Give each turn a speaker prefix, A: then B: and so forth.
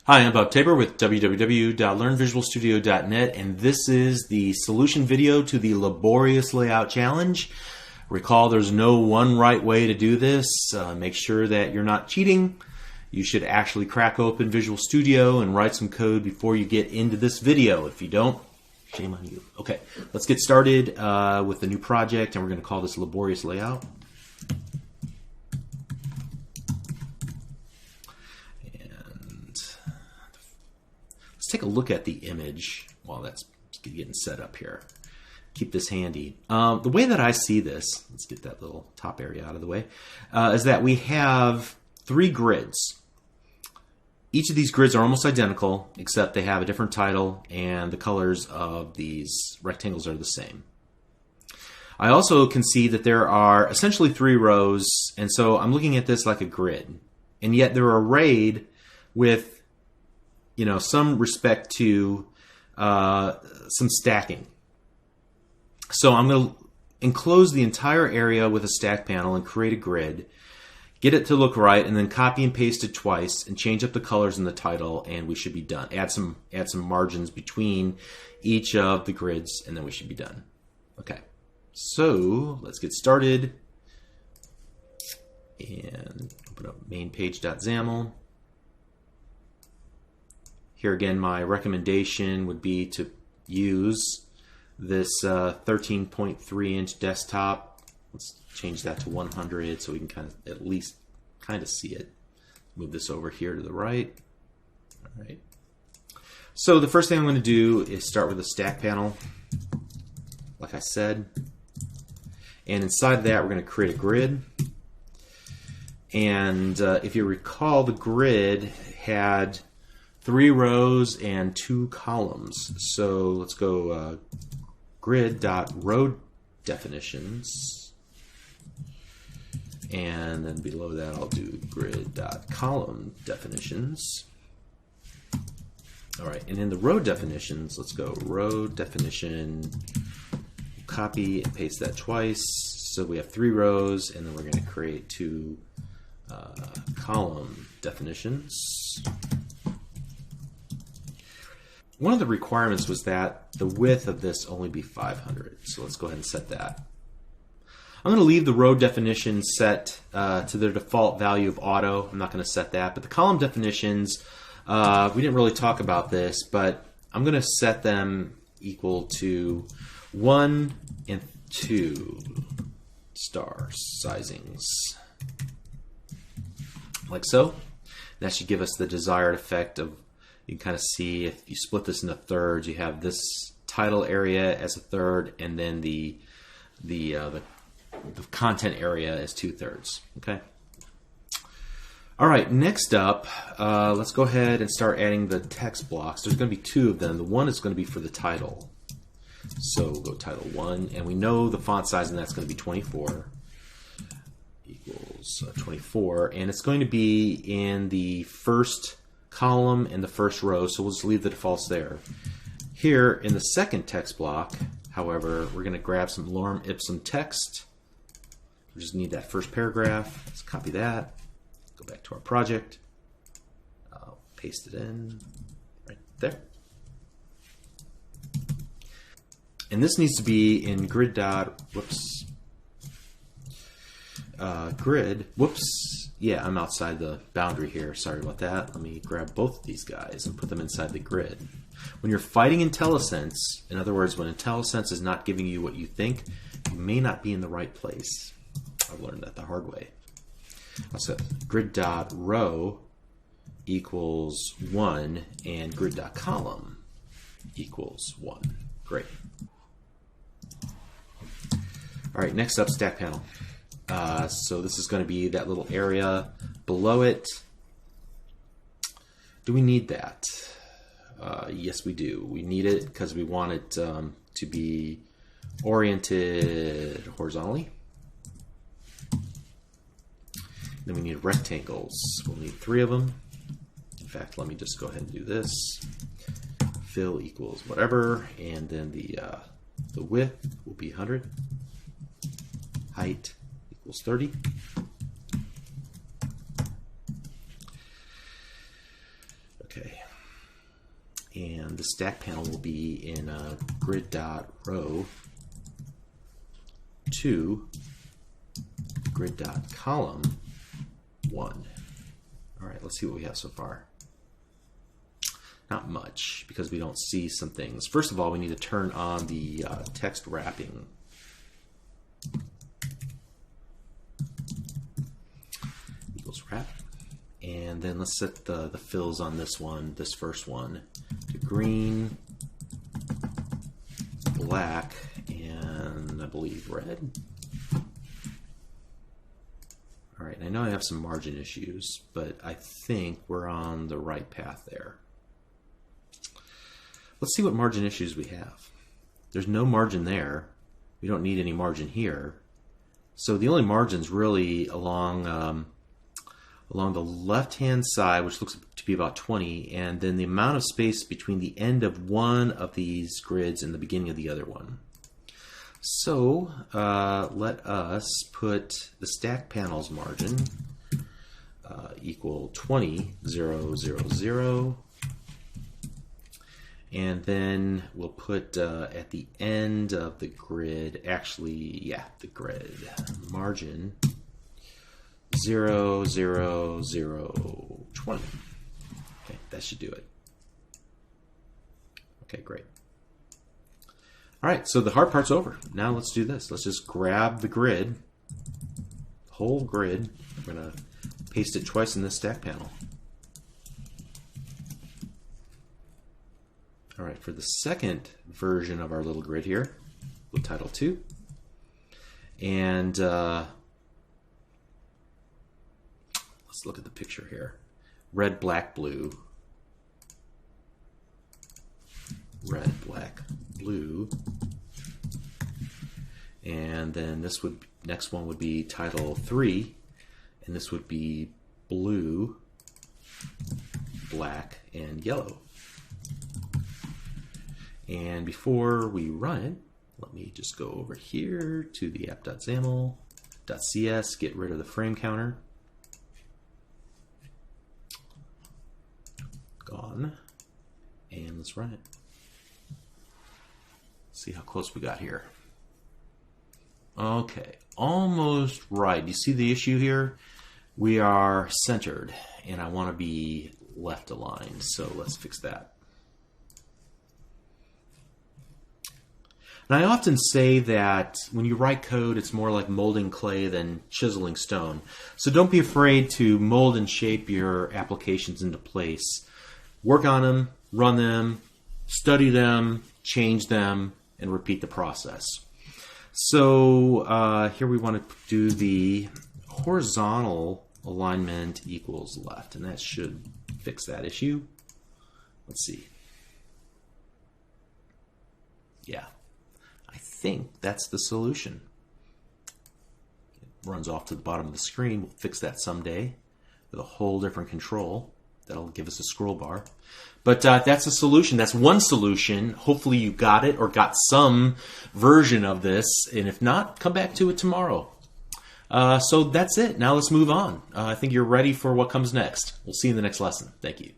A: Hi, I'm Bob Tabor with www.learnvisualstudio.net, and this is the solution video to the Laborious Layout Challenge. Recall, there's no one right way to do this. Make sure that you're not cheating. You should actually crack open Visual Studio and write some code before you get into this video. If you don't, shame on you. Okay, let's get started with the new project, and we're going to call this Laborious Layout. Let's take a look at the image while that's getting set up here. Keep this handy. The way that I see this, let's get that little top area out of the way, is that we have 3 grids. Each of these grids are almost identical, except they have a different title and the colors of these rectangles are the same. I also can see that there are essentially 3 rows, and so I'm looking at this like a grid. And yet they're arrayed with some respect to some stacking. So I'm going to enclose the entire area with a stack panel and create a grid, get it to look right, and then copy and paste it twice and change up the colors in the title, and we should be done. Add some margins between each of the grids, and then we should be done. Okay, so let's get started and open up mainpage.xaml. Here again, my recommendation would be to use this 13.3 inch desktop. Let's change that to 100 so we can at least see it. Move this over here to the right. All right. So the first thing I'm going to do is start with a stack panel, like I said. And inside that, we're going to create a grid. And if you recall, the grid had 3 rows and 2 columns. So let's go grid.row definitions. And then below that I'll do grid.column definitions. All right, and in the row definitions, let's go row definition, copy and paste that twice. So we have 3 rows, and then we're going to create 2 column definitions. One of the requirements was that the width of this only be 500. So let's go ahead and set that. I'm going to leave the row definition set to their default value of auto. I'm not going to set that. But the column definitions, we didn't really talk about this, but I'm going to set them equal to 1 and 2 star sizings. Like so. That should give us the desired effect of, you can kind of see if you split this into thirds, you have this title area as a third, and then the content area as 2/3. Okay. All right. Next up, let's go ahead and start adding the text blocks. There's going to be 2 of them. The one is going to be for the title. So we'll go title 1, and we know the font size, and that's going to be 24 equals 24, and it's going to be in the first column and the first row, so we'll just leave the defaults there. Here in the second text block, however, we're going to grab some lorem ipsum text. We just need that first paragraph. Let's copy that, go back to our project, I'll paste it in right there. And this needs to be in grid. Yeah, I'm outside the boundary here. Sorry about that. Let me grab both of these guys and put them inside the grid. When you're fighting IntelliSense, in other words, when IntelliSense is not giving you what you think, you may not be in the right place. I've learned that the hard way. So grid.row equals 1 and grid.column equals 1. Great. All right, next up, stack panel. So this is going to be that little area below it. Do we need that? Yes, we do. We need it because we want it to be oriented horizontally. Then we need rectangles. We'll need 3 of them. In fact, let me just go ahead and do this. Fill equals whatever, and then the width will be 100. Height equals 30. Okay. And the stack panel will be in grid.row to grid.column 1. All right, let's see what we have so far. Not much, because we don't see some things. First of all, we need to turn on the text wrapping. Equals wrap. And then let's set the fills on this one, this first one, to green, black, and I believe red. All right, I know I have some margin issues, but I think we're on the right path there. Let's see what margin issues we have. There's no margin there. We don't need any margin here. So the only margin's really along the left-hand side, which looks to be about 20, and then the amount of space between the end of one of these grids and the beginning of the other one. So let us put the stack panel's margin equal 20, 0, 0, 0. And then we'll put at the end of the grid, the grid margin 0, 0, 0, 20. Okay, that should do it. Okay, great. All right, so the hard part's over. Now let's do this. Let's just grab the grid, whole grid. We're going to paste it twice in this stack panel. All right, for the second version of our little grid here, we'll title 2. And let's look at the picture here. Red, black, blue. Red, black, blue. And then this next one would be title 3. And this would be blue, black, and yellow. And before we run it, let me just go over here to the app.xaml.cs, get rid of the frame counter. Gone. And let's run it. See how close we got here. Okay, almost right. You see the issue here? We are centered, and I want to be left aligned, so let's fix that. And I often say that when you write code, it's more like molding clay than chiseling stone. So don't be afraid to mold and shape your applications into place. Work on them, run them, study them, change them, and repeat the process. So here we want to do the horizontal alignment equals left, and that should fix that issue. Let's see. Yeah. I think that's the solution. It runs off to the bottom of the screen. We'll fix that someday with a whole different control. That'll give us a scroll bar. But that's a solution. That's one solution. Hopefully you got it or got some version of this. And if not, come back to it tomorrow. So that's it. Now let's move on. I think you're ready for what comes next. We'll see you in the next lesson. Thank you.